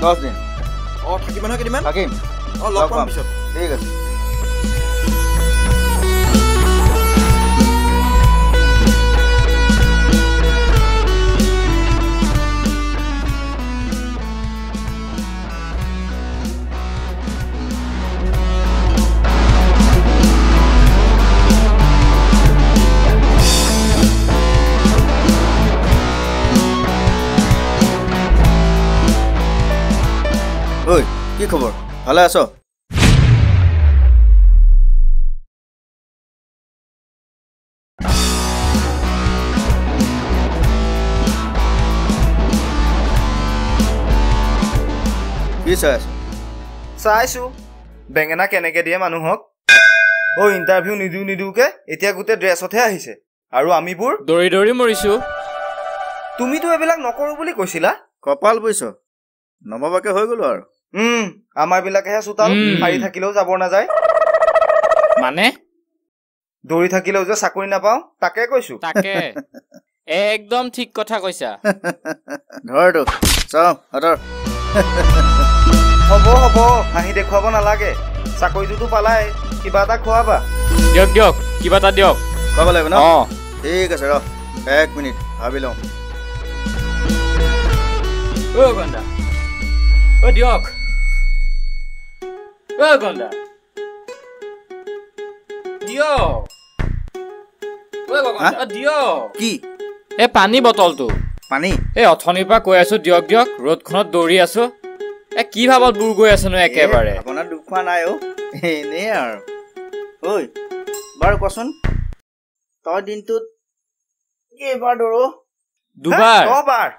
10 দিন থাকিব নহয় কেইদিনমান থাকিম লগ পাম পিছত ঠিক আছে ঐ কি খবৰ ভালে আছ কি চাইছো বেঙেনা কেনেকে দিয়ে মানুহক ইণ্টাৰভিউ নিদিওকে এতিয়া গোটেই ড্ৰেছতহে আহিছে আৰু আমিবোৰ দৌৰি দৌৰি মৰিছো তুমিতো এইবিলাক নকৰো বুলি কৈছিলা কপাল বুইছ নভবাকে হৈ গলো আৰু আমাৰ বিলাকেহে চোতাল শাৰী থাকিলেও যাব নাযায় মানে দৌৰি থাকিলেও যে চাকৰি নাপাওঁ তাকে কৈছো তাকে একদম ঠিক কথা কৈছা ধৰটো চাওঁ হাতৰ হ'ব হাঁহি দেখুৱাব নালাগে চাকৰিটোতো পালাই কিবা এটা খোৱাবা দিয়ক কিবা এটা দিয়ক খুৱাব লাগিব ন অঁ ঠিক আছে ৰ 1 মিনিট ভাবি লওঁ গণ্ডা দিয়ক গণ্ডা দিয়ক কি এই পানী বটলটো পানী এই অথনিৰ পৰা কৈ আছো দিয়ক ৰ'দখনত দৌৰি আছো কি ভাবত বুৰ গৈ আছেনো একেবাৰে আপোনাৰ দুখ খোৱা নাই এনেই আৰু ঐ বাৰু কচোন তই দিনটোত কেইবাৰ দৌৰ দুবাৰ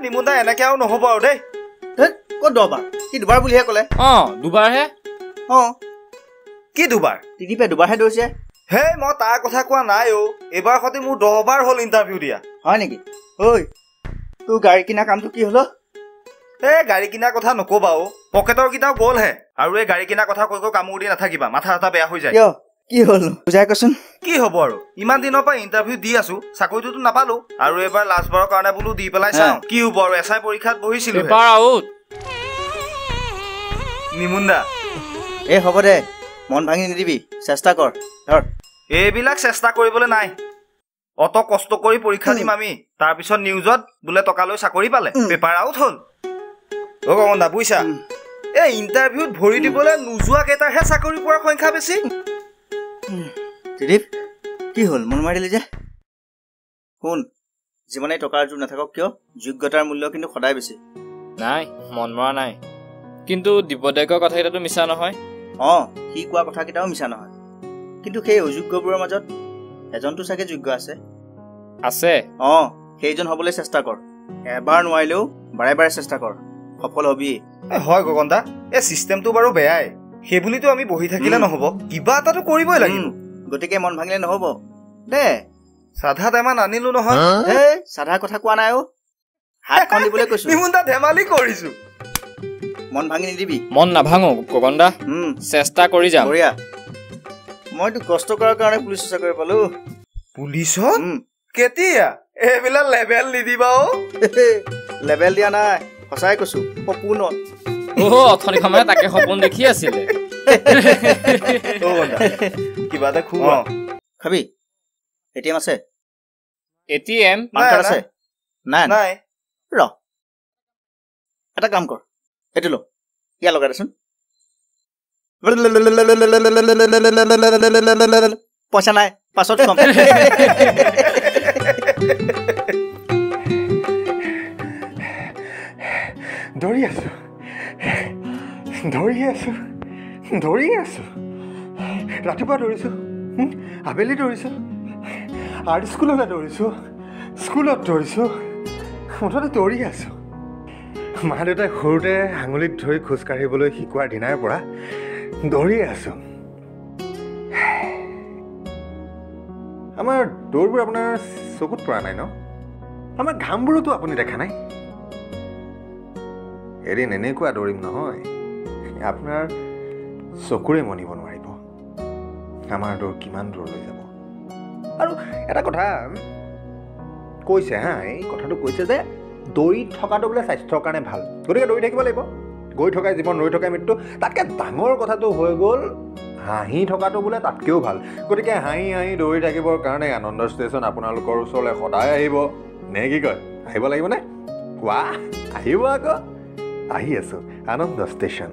নিমুদা এনেকে আৰু নহ'ব আৰু দেই ক'ত 10 বাৰ সি দুবাৰ বুলিহে ক'লে দুবাৰহে কি দুবাৰ টিডিপে দুবাৰহে দৌৰিছে মই তাৰ কথা কোৱা নাই এইবাৰ সতি মোৰ 10 বাৰ হ'ল ইণ্টাৰভিউ দিয়া হয় নেকি ঐ তোৰ গাড়ী কিনা কামটো কি হলো গাড়ী কিনাৰ কথা নকবা পকেটৰ কিটাও গ'লহে আৰু এই গাড়ী কিনাৰ কথা কৈ কামোৰ দি নাথাকিবা মাথা এটা বেয়া হৈ যায় কি হ'ল বুজাই কচোন কি হ'ব আৰু ইমান দিনৰ পৰা ইণ্টাৰভিউ দি আছো চাকৰিটোতো নাপালো আৰু এবাৰ লাষ্ট বাৰৰ কাৰণে বোলো দি পেলাই চাওঁ কি হ'ব আৰু এছআই পৰীক্ষাত বহিছিলো নিমুন্দা হ'ব দে মন ভাঙি নিদিবি চেষ্টা কৰ ধৰ এইবিলাক চেষ্টা কৰিবলৈ নাই অত কষ্ট কৰি পৰীক্ষা দিম আমি তাৰপিছত নিউজত বোলে টকা লৈ চাকৰি পালে পেপাৰ আউট হ'ল গগন্দা বুইছা এই ইণ্টাৰভিউত ভৰি দিবলৈ নোযোৱা কেইটাৰহে চাকৰি পোৱাৰ সংখ্যা বেছি ত্ৰিদীপ কি হ'ল মন মাৰিলি যে শুন যিমানেই টকাৰ জোৰ নাথাকক কিয় যোগ্যতাৰ মূল্য কিন্তু সদায় বেছি নাই মন মৰা নাই কিন্তু দীপদেকৰ কথাকেইটাতো মিছা নহয় সি কোৱা কথাকেইটাও মিছা নহয় কিন্তু সেই অযোগ্যবোৰৰ মাজত এজনটো চাগে যোগ্য আছে সেইজন হ'বলৈ চেষ্টা কৰ এবাৰ নোৱাৰিলেও বাৰে বাৰে চেষ্টা কৰ সফল হবি হয় গগন্দা এই চিষ্টেমটো বাৰু বেয়াই সেই বুলিতো আমি বহি থাকিলে নহ'ব কিবা এটাতো কৰিবই লাগিব গতিকে মন ভাঙিলে নহ'ব দে সাধা টেমা নানিলো নহয় সাধা কথা কোৱা নাই হাতখন দিবলৈ কৈছো নিমুন্দা ধেমালি কৰিছো মন ভাঙি নিদিবি মন নাভাঙো গগন্দা চেষ্টা কৰি যাম মইতো কষ্ট কৰাৰ কাৰণে পুলিচৰ চাকৰি পালো পুলিচত কেতিয়া এইবিলাক লেবেল নিদিবা লেবেল দিয়া নাই সঁচাই কৈছো সপোন অথনি সময় তাকে সপোন দেখি আছিলে কিবা এটা খুওৱা খাবি এটিএম আছে এটিএম আছে নাই নাই ৰ এটা কাম কৰ এইটো ল ইয়াৰ লগাই দেচোন পইচা নাই পাছত কম দৌৰি আছো ৰাতিপুৱা দৌৰিছো আবেলি দৌৰিছো আৰ্ট স্কুলতে দৌৰিছো স্কুলত দৌৰিছো মুঠতে দৌৰি আছো মা দেউতাই সৰুতে আঙুলিত ধৰি খোজ কাঢ়িবলৈ শিকোৱাৰ দিনাৰ পৰা দৌৰি আছো আমাৰ দৌৰবোৰ আপোনাৰ চকুত পৰা নাই ন আমাৰ ঘামবোৰতো আপুনি দেখা নাই এদিন এনেকুৱা দৌৰিম নহয় আপোনাৰ চকুৰে মনিব নোৱাৰিব আমাৰ দৌৰ কিমান দূৰ লৈ যাব আৰু এটা কথা কৈছে এই কথাটো কৈছে যে দৌৰি থকাটো বোলে স্বাস্থ্যৰ কাৰণে ভাল গতিকে দৌৰি থাকিব লাগিব গৈ থকাই জীৱন ৰৈ থকাই মৃত্যু তাতকৈ ডাঙৰ কথাটো হৈ গ'ল হাঁহি থকাটো বোলে তাতকৈও ভাল গতিকে হাঁহি হাঁহি দৌৰি থাকিবৰ কাৰণে আনন্দ ষ্টেচন আপোনালোকৰ ওচৰলৈ সদায় আহিব নে কি কয় আহিব লাগিবনে ৱাহ আহিব আকৌ আহি আছোঁ আনন্দ ষ্টেচন